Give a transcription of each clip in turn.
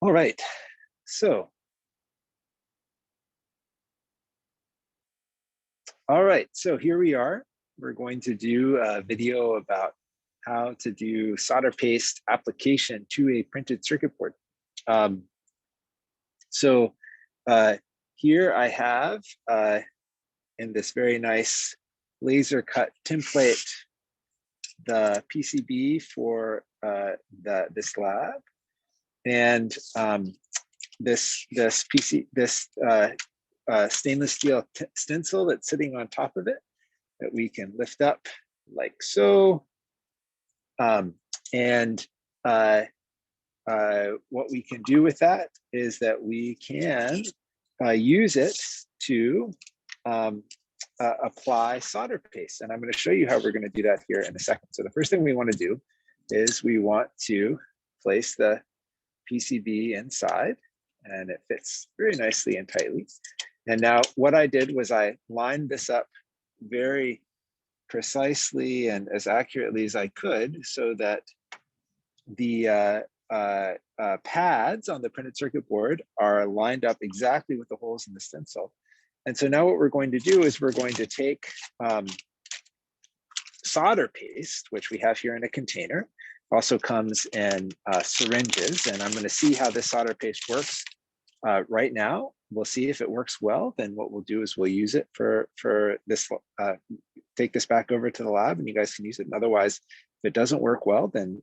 All right, so. All right, so here we are. We're going to do a video about how to do solder paste application to a printed circuit board. Here I have in this very nice laser cut template the PCB for this lab, and this stainless steel stencil that's sitting on top of it that we can lift up like so. What we can do with that is that we can use it to apply solder paste. And I'm going to show you how we're going to do that here in a second. So the first thing we want to do is we want to place the PCB inside, and it fits very nicely and tightly. And now what I did was I lined this up very precisely and as accurately as I could so that the pads on the printed circuit board are lined up exactly with the holes in the stencil. And so now what we're going to do is we're going to take solder paste, which we have here in a container, also comes in syringes, and I'm going to see how this solder paste works right now. We'll see if it works well. Then what we'll do is we'll use it for this, take this back over to the lab and you guys can use it. And otherwise, if it doesn't work well, then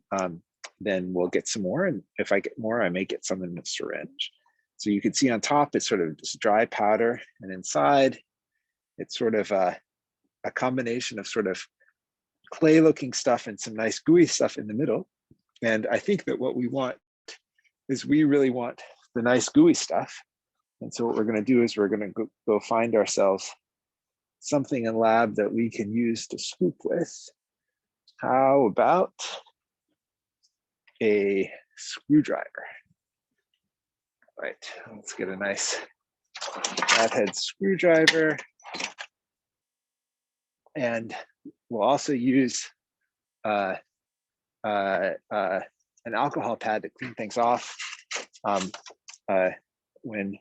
we'll get some more. And if I get more, I may get some in the syringe. So you can see on top, it's sort of just dry powder, and inside it's sort of a combination of sort of clay looking stuff and some nice gooey stuff in the middle. And I think that what we want is we really want the nice gooey stuff. And so what we're going to do is we're going to go find ourselves something in lab that we can use to scoop with. How about a screwdriver? All right, let's get a nice flathead screwdriver. And we'll also use an alcohol pad to clean things off when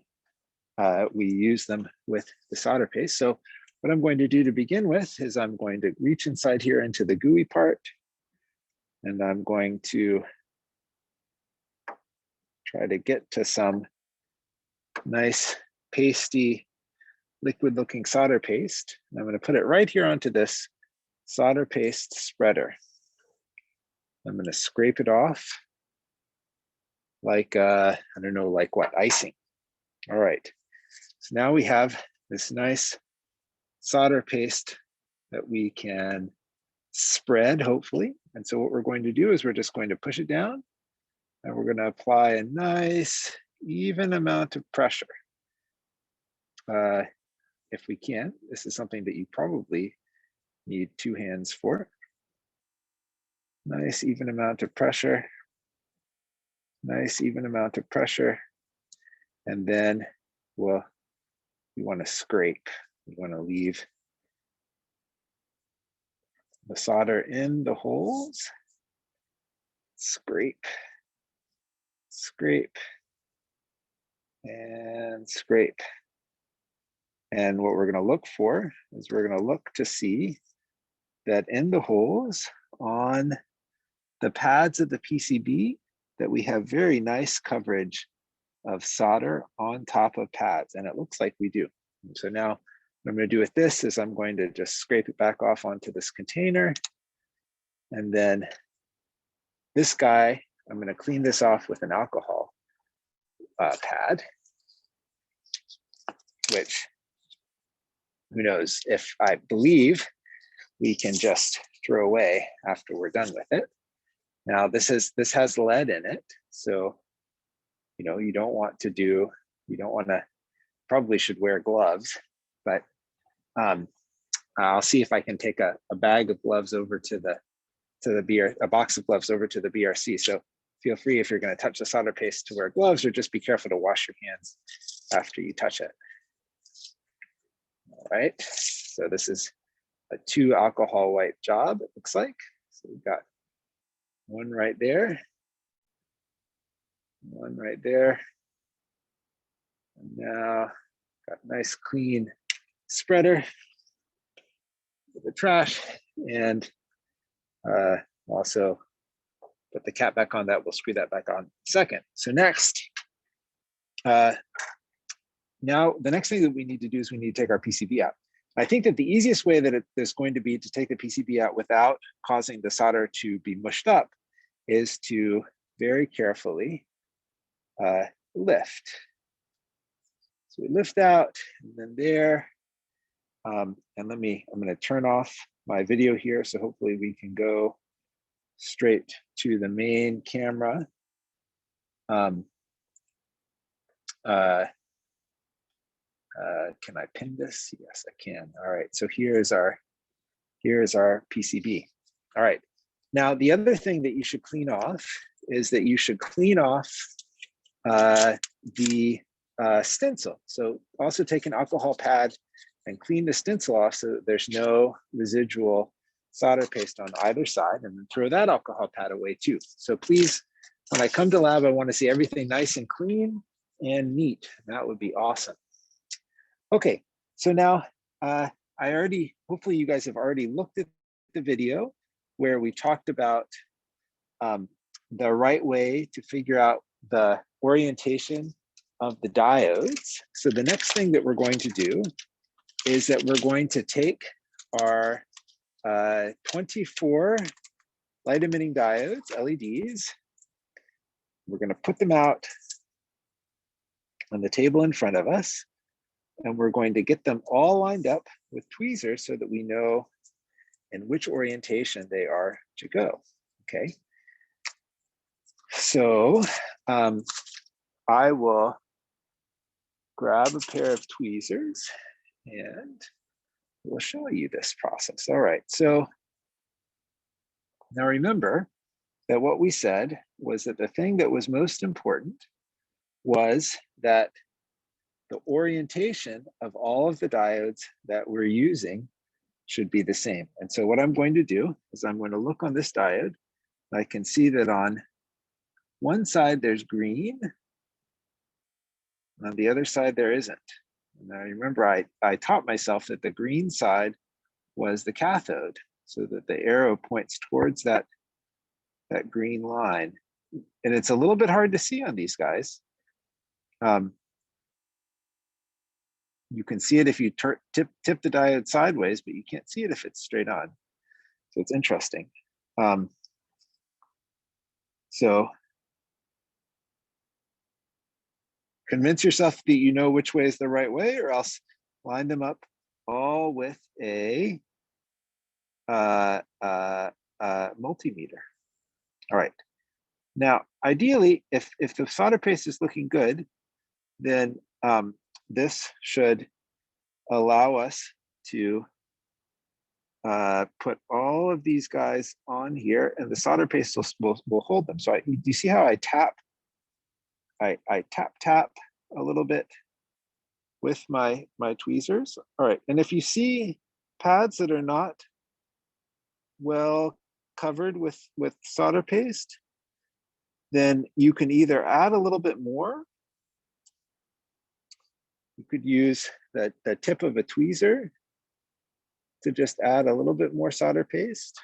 we use them with the solder paste. So what I'm going to do to begin with is I'm going to reach inside here into the gooey part, and I'm going to try to get to some nice pasty liquid looking solder paste. I'm going to put it right here onto this solder paste spreader. I'm going to scrape it off like, I don't know, like what, icing. All right, so now we have this nice solder paste that we can spread, hopefully. And so what we're going to do is we're just going to push it down, and we're going to apply a nice, even amount of pressure. If we can, this is something that you probably need 2 hands for. Nice, even amount of pressure. Nice, even amount of pressure. And then we want to scrape. We want to leave the solder in the holes. Scrape, scrape, and scrape. And what we're going to look for is we're going to look to see that in the holes on the pads of the PCB that we have very nice coverage of solder on top of pads, and it looks like we do. And so now what I'm going to do with this is I'm going to just scrape it back off onto this container, and then this guy, I'm going to clean this off with an alcohol pad, which, who knows, if I believe we can just throw away after we're done with it. Now this has lead in it, so you don't want to probably should wear gloves, but I'll see if I can take a bag of gloves over to a box of gloves over to the BRC. So feel free, if you're going to touch the solder paste, to wear gloves, or just be careful to wash your hands after you touch it. All right, so this is a 2 alcohol wipe job, it looks like. So we've got one right there. One right there. And now got a nice clean spreader for the trash, and also put the cap back on that. We'll screw that back on in a second. So next, now the next thing that we need to do is we need to take our PCB out. I think that the easiest way that there's going to be to take the PCB out without causing the solder to be mushed up is to very carefully lift. So we lift out, and then there, and I'm going to turn off my video here, so hopefully we can go straight to the main camera. Can I pin this? Yes, I can. All right, so here's our PCB. All right, now the other thing that you should clean off is that you should clean off the stencil. So also take an alcohol pad and clean the stencil off so that there's no residual solder paste on either side, and then throw that alcohol pad away too. So please, when I come to lab, I want to see everything nice and clean and neat. That would be awesome. Okay, so now hopefully you guys have already looked at the video where we talked about the right way to figure out the orientation of the diodes. So the next thing that we're going to do is that we're going to take our 24 light emitting diodes, LEDs. We're going to put them out on the table in front of us, and we're going to get them all lined up with tweezers so that we know in which orientation they are to go. Okay. So I will grab a pair of tweezers and we'll show you this process. All right, so now remember that what we said was that the thing that was most important was that the orientation of all of the diodes that we're using should be the same. And so what I'm going to do is I'm going to look on this diode. I can see that on one side there's green, and on the other side there isn't. And I remember I taught myself that the green side was the cathode, so that the arrow points towards that green line. And it's a little bit hard to see on these guys. You can see it if you tip the diode sideways, but you can't see it if it's straight on. So it's interesting. So convince yourself that you know which way is the right way, or else line them up all with a multimeter. All right. Now, ideally, if the solder paste is looking good, then this should allow us to put all of these guys on here, and the solder paste will hold them. So do you see how I tap? I tap a little bit with my tweezers. All right, and if you see pads that are not well covered with solder paste, then you can either add a little bit more. You could use the tip of a tweezer to just add a little bit more solder paste.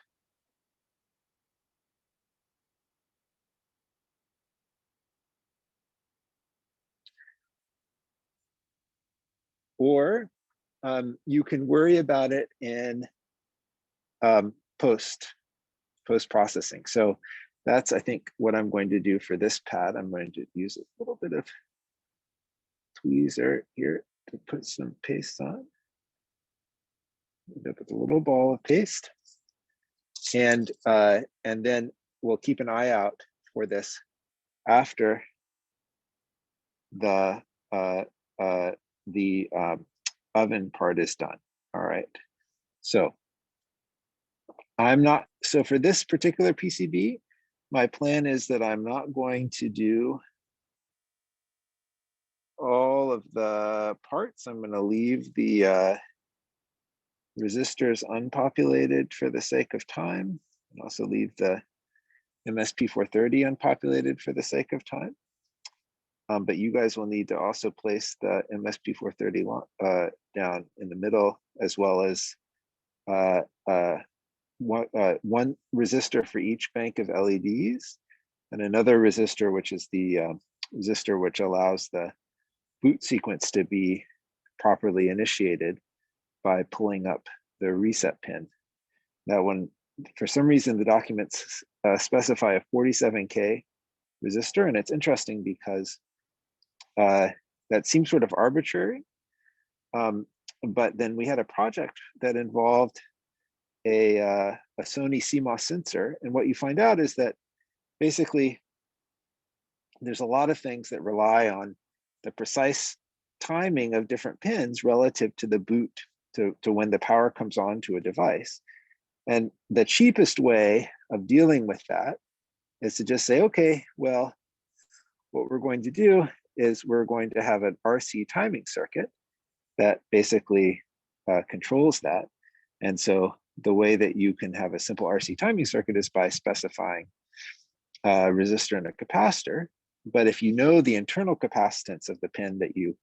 Or you can worry about it in post-processing. So that's, I think, what I'm going to do for this pad. I'm going to use a little bit of tweezer here to put some paste on. With a little ball of paste, and then we'll keep an eye out for this after the oven part is done. All right. So so for this particular PCB, my plan is that I'm not going to do all of the parts. I'm going to leave the resistors unpopulated for the sake of time, and also leave the MSP430 unpopulated for the sake of time. but you guys will need to also place the MSP430 down in the middle, as well as one resistor for each bank of LEDs, and another resistor, which is the resistor which allows the boot sequence to be properly initiated by pulling up the reset pin. Now, when for some reason the documents specify a 47K resistor, and it's interesting because that seems sort of arbitrary. But then we had a project that involved a Sony CMOS sensor, and what you find out is that basically there's a lot of things that rely on the precise timing of different pins relative to the boot, to when the power comes on to a device. And the cheapest way of dealing with that is to just say, okay, well, what we're going to do is we're going to have an RC timing circuit that basically controls that. And so the way that you can have a simple RC timing circuit is by specifying a resistor and a capacitor. But if you know the internal capacitance of the pin that you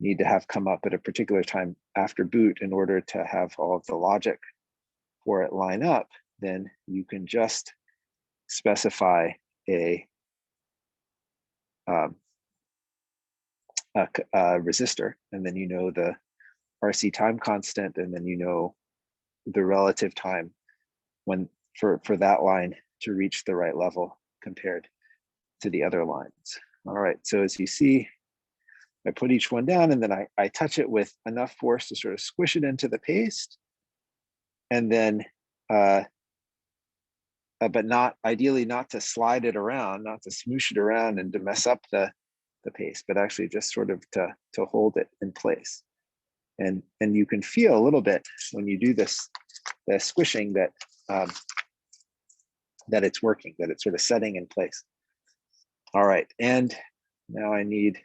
need to have come up at a particular time after boot in order to have all of the logic for it line up, then you can just specify a resistor, and then you know the RC time constant, and then you know the relative time when for that line to reach the right level compared to the other lines. All right, so as you see, I put each one down, and then I touch it with enough force to sort of squish it into the paste, and then but not ideally not to slide it around, not to smoosh it around and to mess up the paste, but actually just sort of to hold it in place. And you can feel a little bit when you do this, the squishing, that that it's working, that it's sort of setting in place. All right, and now I think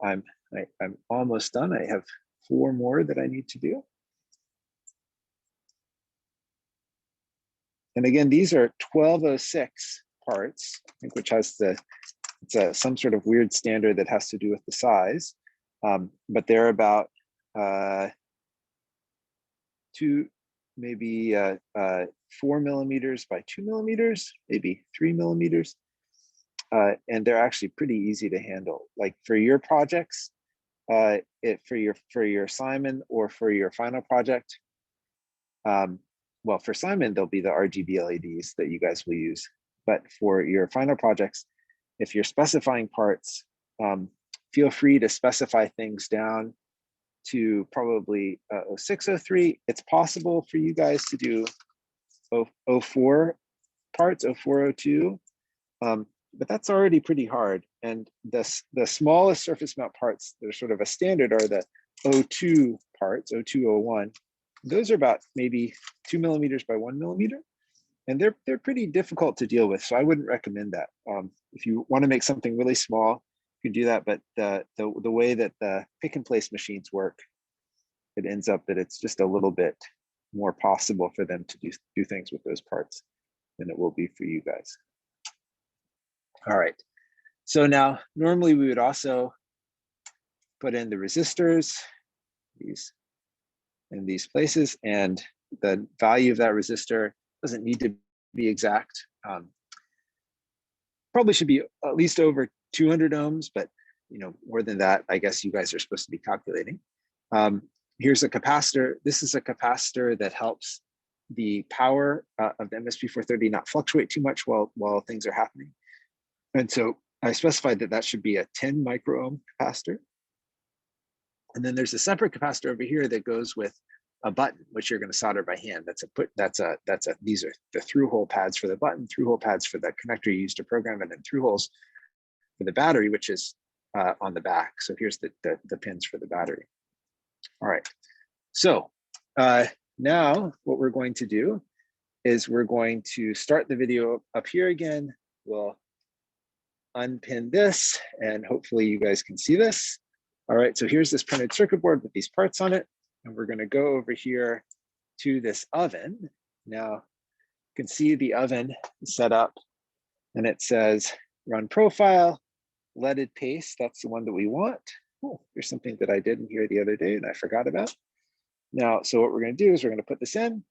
I'm almost done. I have 4 more that I need to do. And again, these are 1206 parts, I think, which has it's some sort of weird standard that has to do with the size, but they're about 4 millimeters by 2 millimeters, maybe 3 millimeters. And they're actually pretty easy to handle. Like for your projects, for your assignment or for your final project, well, for Simon, there'll be the RGB LEDs that you guys will use. But for your final projects, if you're specifying parts, feel free to specify things down to probably 0603. It's possible for you guys to do 04 parts, 0402, but that's already pretty hard. And the smallest surface mount parts that are sort of a standard are the 02 parts, 0201. Those are about maybe 2 millimeters by 1 millimeter. And they're pretty difficult to deal with. So I wouldn't recommend that. If you want to make something really small, you can do that. But the way that the pick and place machines work, it ends up that it's just a little bit more possible for them to do things with those parts than it will be for you guys. All right. So now normally we would also put in the resistors, these in these places, and the value of that resistor doesn't need to be exact. Probably should be at least over 200 ohms, but more than that, I guess you guys are supposed to be calculating. Here's a capacitor. This is a capacitor that helps the power of the MSP430 not fluctuate too much while things are happening. And so I specified that should be a 10 micro ohm capacitor. And then there's a separate capacitor over here that goes with a button, which you're going to solder by hand. These are the through hole pads for the button, through hole pads for the connector you use to program it, and through holes for the battery, which is on the back. So here's the pins for the battery. All right. So now what we're going to do is we're going to start the video up here again. We'll unpin this, and hopefully you guys can see this. All right, so here's this printed circuit board with these parts on it, and we're going to go over here to this oven. Now you can see the oven set up, and it says run profile, leaded paste, that's the one that we want. Oh, here's something that I did in here the other day and I forgot about. Now, so what we're going to do is we're going to put this in.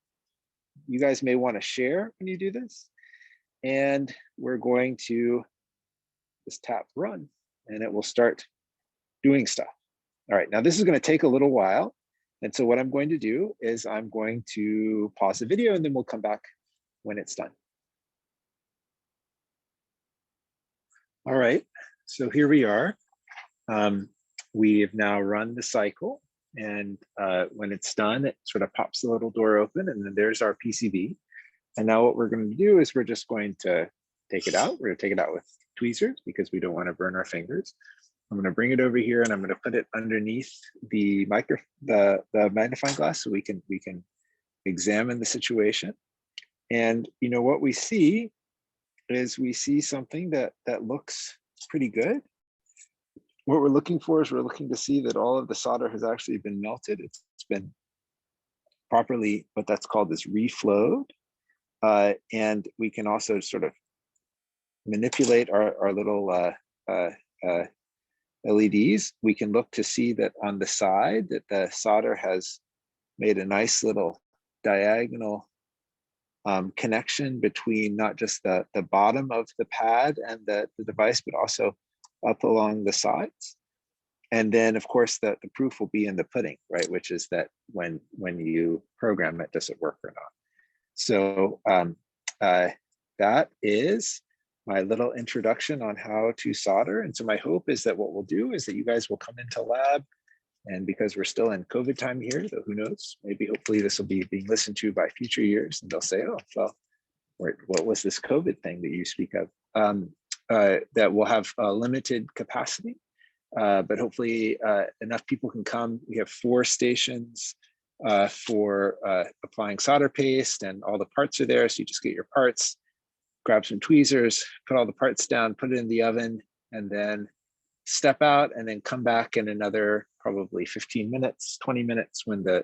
You guys may want to share when you do this. And we're going to just tap run and it will start doing stuff. All right, now this is going to take a little while. And so what I'm going to do is I'm going to pause the video and then we'll come back when it's done. All right, so here we are. We have now run the cycle, and when it's done, it sort of pops the little door open and then there's our PCB. And now what we're going to do is we're just going to take it out. We're going to take it out with tweezers because we don't want to burn our fingers. I'm going to bring it over here and I'm going to put it underneath the magnifying glass so we can examine the situation. And you know what we see is we see something that looks pretty good. What we're looking for is we're looking to see that all of the solder has actually been melted. It's been properly, what that's called is reflowed. And we can also sort of manipulate our little LEDs. We can look to see that on the side that the solder has made a nice little diagonal connection between not just the bottom of the pad and the device, but also up along the sides. And then of course the proof will be in the pudding, right? Which is that when you program it, does it work or not? So that is my little introduction on how to solder. And so my hope is that what we'll do is that you guys will come into lab, and because we're still in COVID time here, though who knows, maybe hopefully this will be being listened to by future years and they'll say, oh, well, what was this COVID thing that you speak of? That will have a limited capacity, but hopefully enough people can come. We have 4 stations for applying solder paste, and all the parts are there. So you just get your parts, grab some tweezers, put all the parts down, put it in the oven, and then step out and then come back in another probably 15 minutes, 20 minutes when the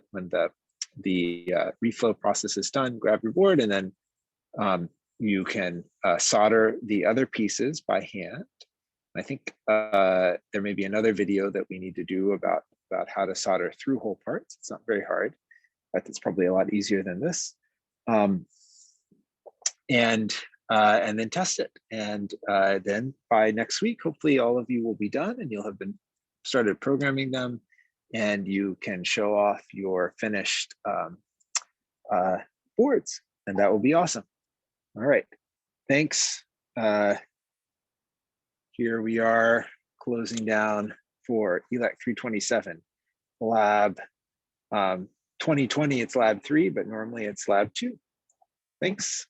reflow process is done. Grab your board and then you can solder the other pieces by hand. I think there may be another video that we need to do about how to solder through hole parts. It's not very hard, but it's probably a lot easier than this. And then test it. And then by next week, hopefully all of you will be done and you'll have been started programming them, and you can show off your finished boards, and that will be awesome. All right, thanks. Here we are closing down for ELEC327 lab 2020. It's lab 3, but normally it's lab 2. Thanks.